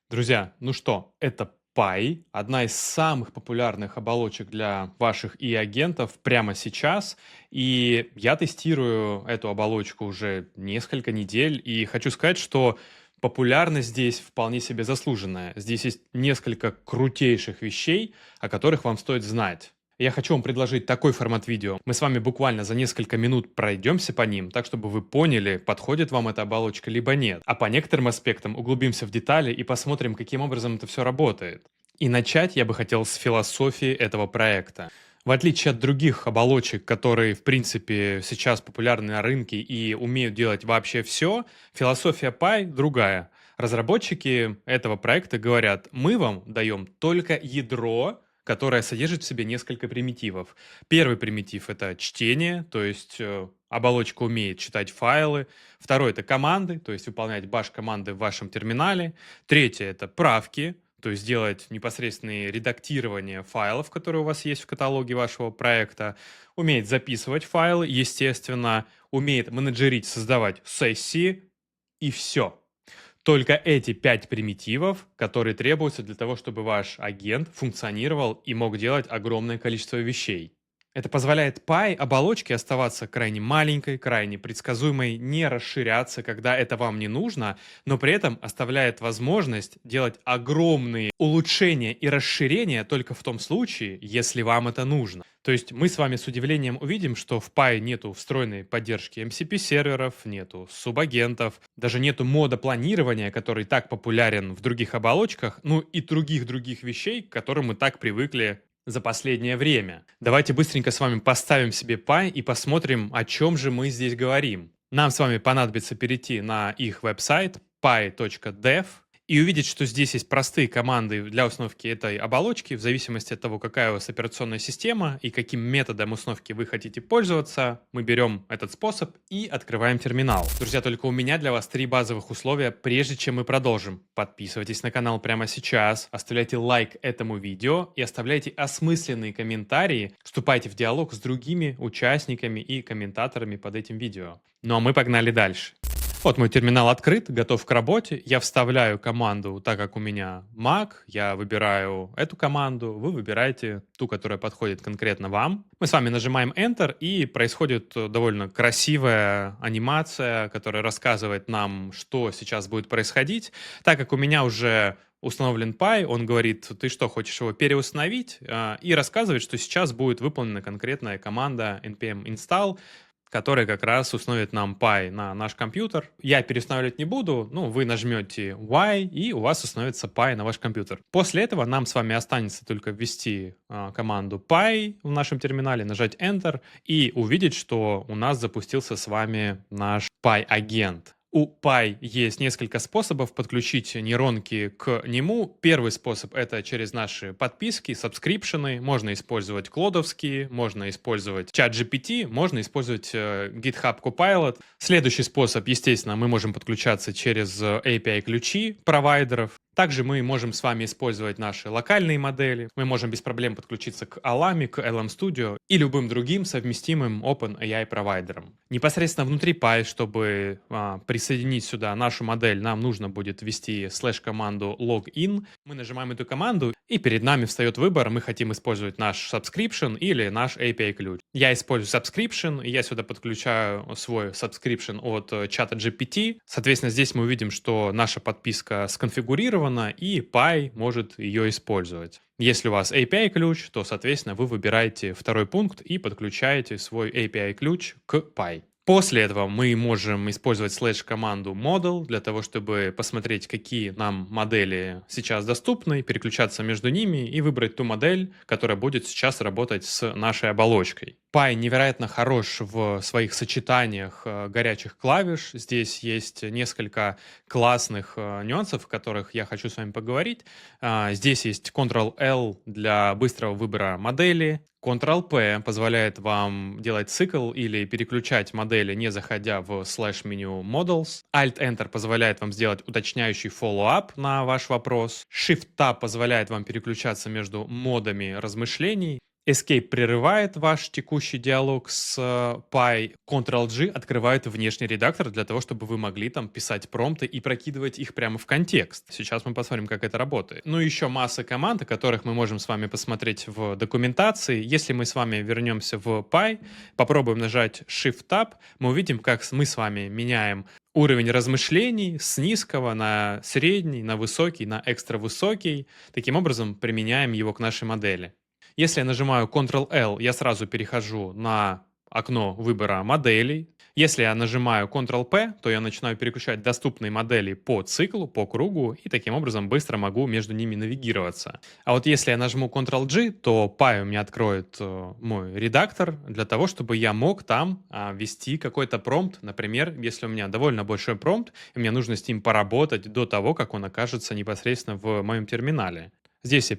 Друзья, ну что, это Pi, одна из самых популярных оболочек для ваших и-агентов прямо сейчас. И я тестирую эту оболочку уже несколько недель, и хочу сказать, что популярность здесь вполне себе заслуженная. Здесь есть несколько крутейших вещей, о которых вам стоит знать. Я хочу вам предложить такой формат видео. Мы с вами буквально за несколько минут пройдемся по ним, так чтобы вы поняли, подходит вам эта оболочка либо нет. А по некоторым аспектам углубимся в детали и посмотрим, каким образом это все работает. И начать я бы хотел с философии этого проекта. В отличие от других оболочек, которые, в принципе, сейчас популярны на рынке и умеют делать вообще все, философия Pi другая. Разработчики этого проекта говорят, мы вам даем только ядро, которая содержит в себе несколько примитивов. Первый примитив — это чтение, то есть оболочка умеет читать файлы. Второй — это команды, то есть выполнять баш-команды в вашем терминале. Третье — это правки, то есть делать непосредственные редактирование файлов, которые у вас есть в каталоге вашего проекта. Умеет записывать файлы, естественно, умеет менеджерить, создавать сессии, и все. Только эти 5 примитивов, которые требуются для того, чтобы ваш агент функционировал и мог делать огромное количество вещей. Это позволяет Pi оболочке оставаться крайне маленькой, крайне предсказуемой, не расширяться, когда это вам не нужно, но при этом оставляет возможность делать огромные улучшения и расширения только в том случае, если вам это нужно. То есть мы с вами с удивлением увидим, что в Pi нету встроенной поддержки MCP-серверов, нету субагентов, даже нету мода планирования, который так популярен в других оболочках, ну и других вещей, к которым мы так привыкли за последнее время. Давайте быстренько с вами поставим себе Pi и посмотрим, о чем же мы здесь говорим. Нам с вами понадобится перейти на их веб-сайт pi.dev и увидеть, что здесь есть простые команды для установки этой оболочки, в зависимости от того, какая у вас операционная система и каким методом установки вы хотите пользоваться. Мы берем этот способ и открываем терминал. Друзья, только у меня для вас 3 базовых условия, прежде чем мы продолжим. Подписывайтесь на канал прямо сейчас, оставляйте лайк этому видео и оставляйте осмысленные комментарии, вступайте в диалог с другими участниками и комментаторами под этим видео. Ну а мы погнали дальше. Вот мой терминал открыт, готов к работе. Я вставляю команду, так как у меня Mac, я выбираю эту команду, вы выбираете ту, которая подходит конкретно вам. Мы с вами нажимаем Enter, и происходит довольно красивая анимация, которая рассказывает нам, что сейчас будет происходить. Так как у меня уже установлен Pi, он говорит, ты что, хочешь его переустановить? И рассказывает, что сейчас будет выполнена конкретная команда npm install, который как раз установит нам Pi на наш компьютер. Я переустанавливать не буду, ну, вы нажмете Y, и у вас установится Pi на ваш компьютер. После этого нам с вами останется только ввести команду Pi в нашем терминале, нажать Enter и увидеть, что у нас запустился с вами наш Pi-агент. У Pi есть несколько способов подключить нейронки к нему. Первый способ — это через наши подписки, сабскрипшены. Можно использовать клодовские, можно использовать ChatGPT, можно использовать GitHub Copilot. Следующий способ, естественно, мы можем подключаться через API-ключи провайдеров. Также мы можем с вами использовать наши локальные модели. Мы можем без проблем подключиться к Alamy, к LM Studio и любым другим совместимым OpenAI провайдерам. Непосредственно внутри Pi, чтобы присоединить сюда нашу модель, нам нужно будет ввести слэш-команду login. Мы нажимаем эту команду, и перед нами встает выбор, мы хотим использовать наш subscription или наш API-ключ. Я использую subscription, и я сюда подключаю свой subscription от чата GPT. Соответственно, здесь мы увидим, что наша подписка сконфигурирована, и Pi может ее использовать. Если у вас API-ключ, то, соответственно, вы выбираете второй пункт и подключаете свой API-ключ к Pi. После этого мы можем использовать слэш-команду model для того, чтобы посмотреть, какие нам модели сейчас доступны, переключаться между ними и выбрать ту модель, которая будет сейчас работать с нашей оболочкой. Pi невероятно хорош в своих сочетаниях горячих клавиш. Здесь есть несколько классных нюансов, о которых я хочу с вами поговорить. Здесь есть Ctrl-L для быстрого выбора модели. Ctrl-P позволяет вам делать цикл или переключать модели, не заходя в слэш-меню Models. Alt-Enter позволяет вам сделать уточняющий follow-up на ваш вопрос. Shift-Tab позволяет вам переключаться между модами размышлений. Escape прерывает ваш текущий диалог с Py, Ctrl-G открывает внешний редактор для того, чтобы вы могли там писать промпты и прокидывать их прямо в контекст. Сейчас мы посмотрим, как это работает. Ну и еще масса команд, о которых мы можем с вами посмотреть в документации. Если мы с вами вернемся в Py, попробуем нажать Shift-Tab, мы увидим, как мы с вами меняем уровень размышлений с низкого на средний, на высокий, на экстра высокий. Таким образом, применяем его к нашей модели. Если я нажимаю Ctrl-L, я сразу перехожу на окно выбора моделей. Если я нажимаю Ctrl-P, то я начинаю переключать доступные модели по циклу, по кругу, и таким образом быстро могу между ними навигироваться. А вот если я нажму Ctrl-G, то Py у меня откроет мой редактор для того, чтобы я мог там ввести какой-то промпт. Например, если у меня довольно большой промпт, и мне нужно с ним поработать до того, как он окажется непосредственно в моем терминале. Здесь я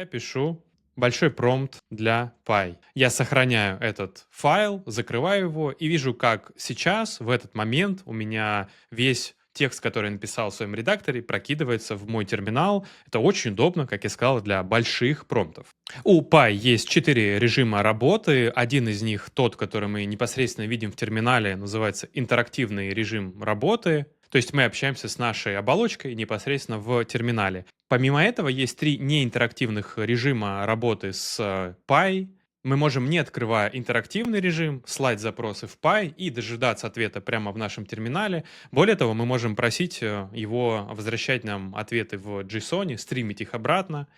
пишу большой промпт для Py. Я сохраняю этот файл, закрываю его и вижу, как сейчас, в этот момент, у меня весь текст, который я написал в своем редакторе, прокидывается в мой терминал. Это очень удобно, как я сказал, для больших промптов. У Py есть 4 режима работы. Один из них, тот, который мы непосредственно видим в терминале, называется интерактивный режим работы. То есть мы общаемся с нашей оболочкой непосредственно в терминале. Помимо этого есть 3 неинтерактивных режима работы с Py. Мы можем, не открывая интерактивный режим, слать запросы в Py и дожидаться ответа прямо в нашем терминале. Более того, мы можем просить его возвращать нам ответы в JSON, стримить их обратно.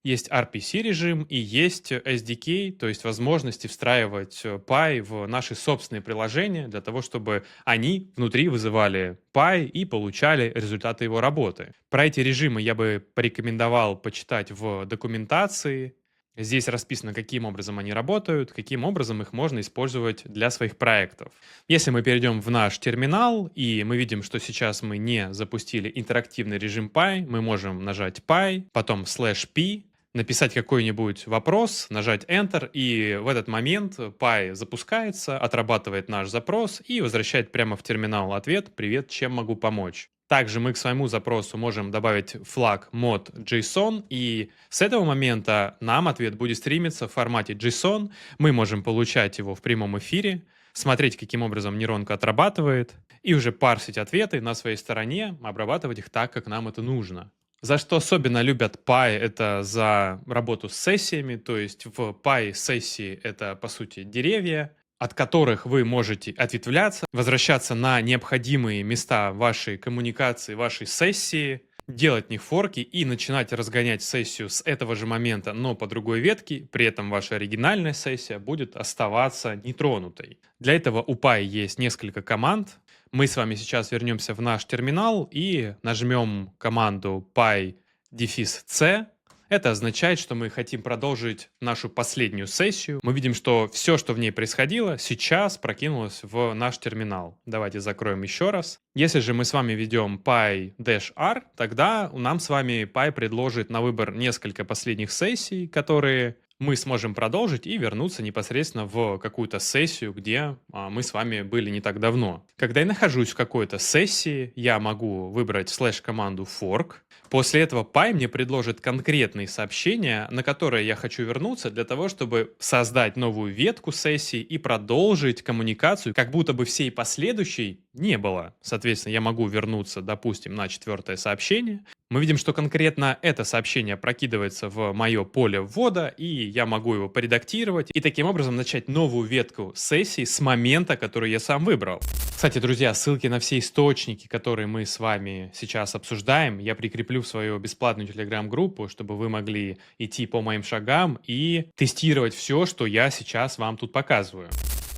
Есть RPC режим и есть SDK, то есть возможности встраивать Py в наши собственные приложения для того, чтобы они внутри вызывали Py и получали результаты его работы. Про эти режимы я бы порекомендовал почитать в документации. Здесь расписано, каким образом они работают, каким образом их можно использовать для своих проектов. Если мы перейдем в наш терминал, и мы видим, что сейчас мы не запустили интерактивный режим Py, мы можем нажать Py, потом /p, написать какой-нибудь вопрос, нажать Enter, и в этот момент Py запускается, отрабатывает наш запрос и возвращает прямо в терминал ответ «Привет, чем могу помочь?». Также мы к своему запросу можем добавить флаг mod.json, и с этого момента нам ответ будет стримиться в формате JSON. Мы можем получать его в прямом эфире, смотреть, каким образом нейронка отрабатывает, и уже парсить ответы на своей стороне, обрабатывать их так, как нам это нужно. За что особенно любят Py, это за работу с сессиями, то есть в Py сессии это по сути деревья, от которых вы можете ответвляться, возвращаться на необходимые места вашей коммуникации, вашей сессии, делать в них форки и начинать разгонять сессию с этого же момента, но по другой ветке, при этом ваша оригинальная сессия будет оставаться нетронутой. Для этого у Py есть несколько команд. Мы с вами сейчас вернемся в наш терминал и нажмем команду py-c. Это означает, что мы хотим продолжить нашу последнюю сессию. Мы видим, что все, что в ней происходило, сейчас прокинулось в наш терминал. Давайте закроем еще раз. Если же мы с вами ведем py-r, тогда нам с вами Py предложит на выбор несколько последних сессий, которые мы сможем продолжить и вернуться непосредственно в какую-то сессию, где мы с вами были не так давно. Когда я нахожусь в какой-то сессии, я могу выбрать /команду fork. После этого Py мне предложит конкретные сообщения, на которые я хочу вернуться для того, чтобы создать новую ветку сессии и продолжить коммуникацию, как будто бы всей последующей не было. Соответственно, я могу вернуться, допустим, на 4-е сообщение. Мы видим, что конкретно это сообщение прокидывается в мое поле ввода, и я могу его поредактировать и таким образом начать новую ветку сессии с момента, который я сам выбрал. Кстати, друзья, ссылки на все источники, которые мы с вами сейчас обсуждаем, я прикреплю в свою бесплатную телеграм-группу, чтобы вы могли идти по моим шагам и тестировать все, что я сейчас вам тут показываю.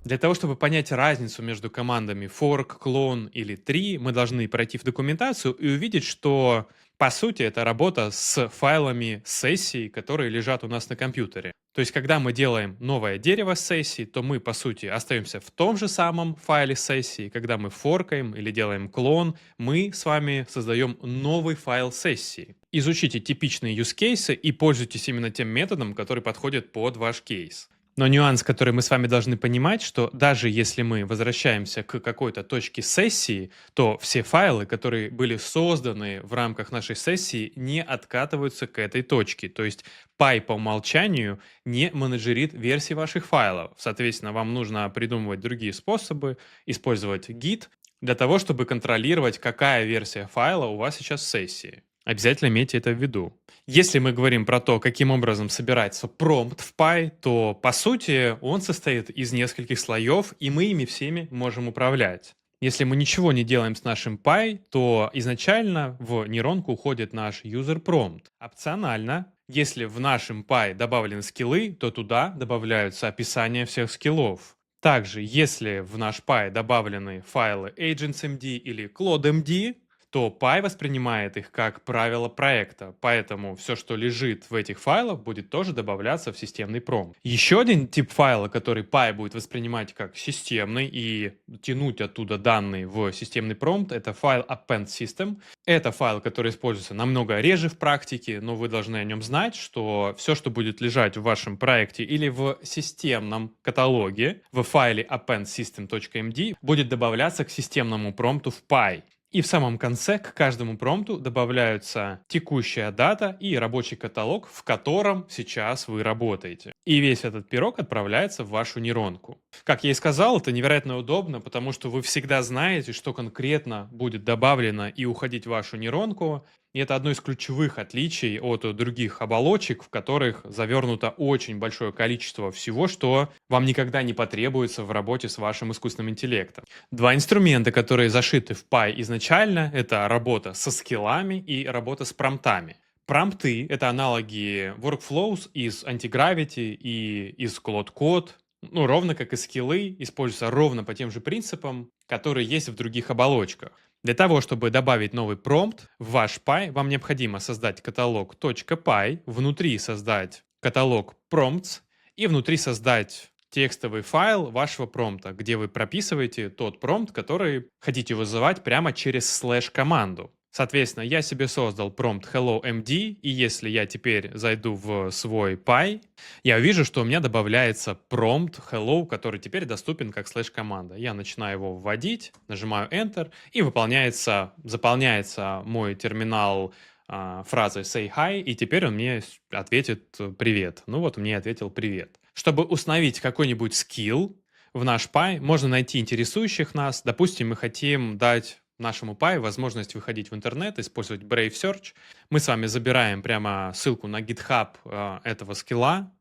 Для того, чтобы понять разницу между командами fork, clone или tree, мы должны пройти в документацию и увидеть, что по сути это работа с файлами сессий, которые лежат у нас на компьютере. То есть, когда мы делаем новое дерево сессий, то мы, по сути, остаемся в том же самом файле сессии. Когда мы форкаем или делаем клон, мы с вами создаем новый файл сессии. Изучите типичные use cases и пользуйтесь именно тем методом, который подходит под ваш кейс. Но нюанс, который мы с вами должны понимать, что даже если мы возвращаемся к какой-то точке сессии, то все файлы, которые были созданы в рамках нашей сессии, не откатываются к этой точке. То есть Py по умолчанию не менеджерит версии ваших файлов. Соответственно, вам нужно придумывать другие способы, использовать Git для того, чтобы контролировать, какая версия файла у вас сейчас в сессии. Обязательно имейте это в виду. Если мы говорим про то, каким образом собирается промпт в Py, то, по сути, он состоит из нескольких слоев, и мы ими всеми можем управлять. Если мы ничего не делаем с нашим Py, то изначально в нейронку уходит наш user prompt. Опционально, если в нашем Py добавлены скиллы, то туда добавляются описания всех скиллов. Также, если в наш Py добавлены файлы agentsmd или claudemd, то Py воспринимает их как правило проекта, поэтому все, что лежит в этих файлах, будет тоже добавляться в системный промпт. Еще один тип файла, который Py будет воспринимать как системный и тянуть оттуда данные в системный промпт, это файл append system. Это файл, который используется намного реже в практике, но вы должны о нем знать, что все, что будет лежать в вашем проекте или в системном каталоге в файле appendsystem.md, будет добавляться к системному промпту в Py. И в самом конце к каждому промпту добавляются текущая дата и рабочий каталог, в котором сейчас вы работаете. И весь этот пирог отправляется в вашу нейронку. Как я и сказал, это невероятно удобно, потому что вы всегда знаете, что конкретно будет добавлено и уходить в вашу нейронку. И это одно из ключевых отличий от других оболочек, в которых завернуто очень большое количество всего, что вам никогда не потребуется в работе с вашим искусственным интеллектом. Два инструмента, которые зашиты в Py изначально, это работа со скиллами и работа с промптами. Промпты — это аналоги workflows из Antigravity и из Claude Code, ну, ровно как и скиллы, используются ровно по тем же принципам, которые есть в других оболочках. Для того, чтобы добавить новый промпт в ваш Py, вам необходимо создать каталог .py, внутри создать каталог prompts и внутри создать текстовый файл вашего промпта, где вы прописываете тот промпт, который хотите вызывать прямо через слэш-команду. Соответственно, я себе создал промпт hello md, и если я теперь зайду в свой Py, я увижу, что у меня добавляется промпт hello, который теперь доступен как слэш-команда. Я начинаю его вводить, нажимаю Enter, и заполняется мой терминал фразой say hi, и теперь он мне ответит привет. Ну вот, мне ответил привет. Чтобы установить какой-нибудь скилл в наш Py, можно найти интересующих нас. Допустим, мы хотим дать нашему Py возможность выходить в интернет, использовать Brave Search. Мы с вами забираем прямо ссылку на GitHub этого скилла,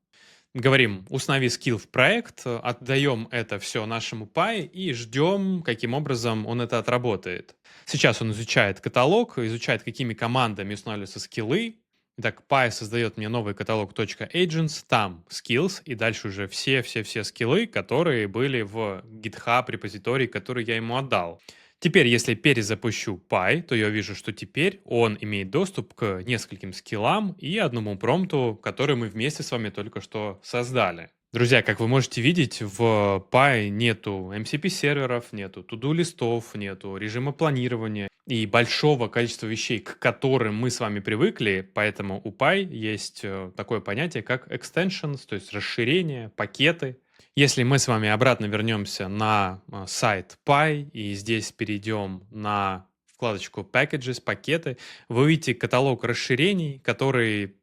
говорим «установи скилл в проект», отдаем это все нашему Py и ждем, каким образом он это отработает. Сейчас он изучает каталог, изучает, какими командами устанавливаются скиллы. Итак, Py создает мне новый каталог .agents, там skills, и дальше уже все скиллы, которые были в GitHub репозитории, который я ему отдал. Теперь, если перезапущу Py, то я вижу, что теперь он имеет доступ к нескольким скиллам и одному промпту, который мы вместе с вами только что создали. Друзья, как вы можете видеть, в Py нету MCP-серверов, нету to-do-листов, нету режима планирования и большого количества вещей, к которым мы с вами привыкли, поэтому у Py есть такое понятие, как extensions, то есть расширение, пакеты. Если мы с вами обратно вернемся на сайт Py и здесь перейдем на вкладочку Packages, пакеты, вы увидите каталог расширений, которые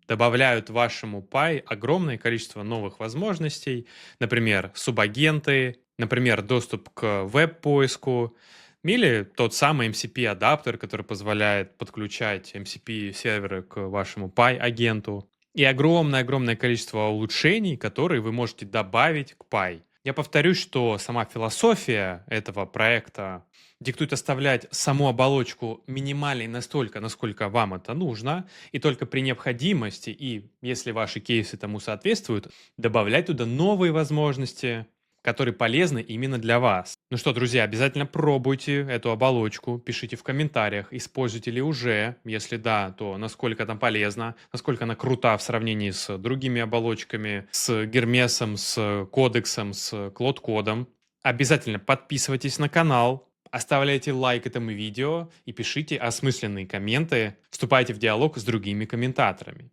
добавляют вашему Py огромное количество новых возможностей, например, субагенты, например, доступ к веб-поиску, или тот самый MCP-адаптер, который позволяет подключать MCP-серверы к вашему Py-агенту. И огромное-огромное количество улучшений, которые вы можете добавить к Py. Я повторюсь, что сама философия этого проекта диктует оставлять саму оболочку минимальной настолько, насколько вам это нужно, и только при необходимости, и если ваши кейсы тому соответствуют, добавлять туда новые возможности, которые полезны именно для вас. Ну что, друзья, обязательно пробуйте эту оболочку, пишите в комментариях, используете ли уже, если да, то насколько она полезна, насколько она крута в сравнении с другими оболочками, с Гермесом, с Кодексом, с Claude Code. Обязательно подписывайтесь на канал, оставляйте лайк этому видео и пишите осмысленные комменты, вступайте в диалог с другими комментаторами.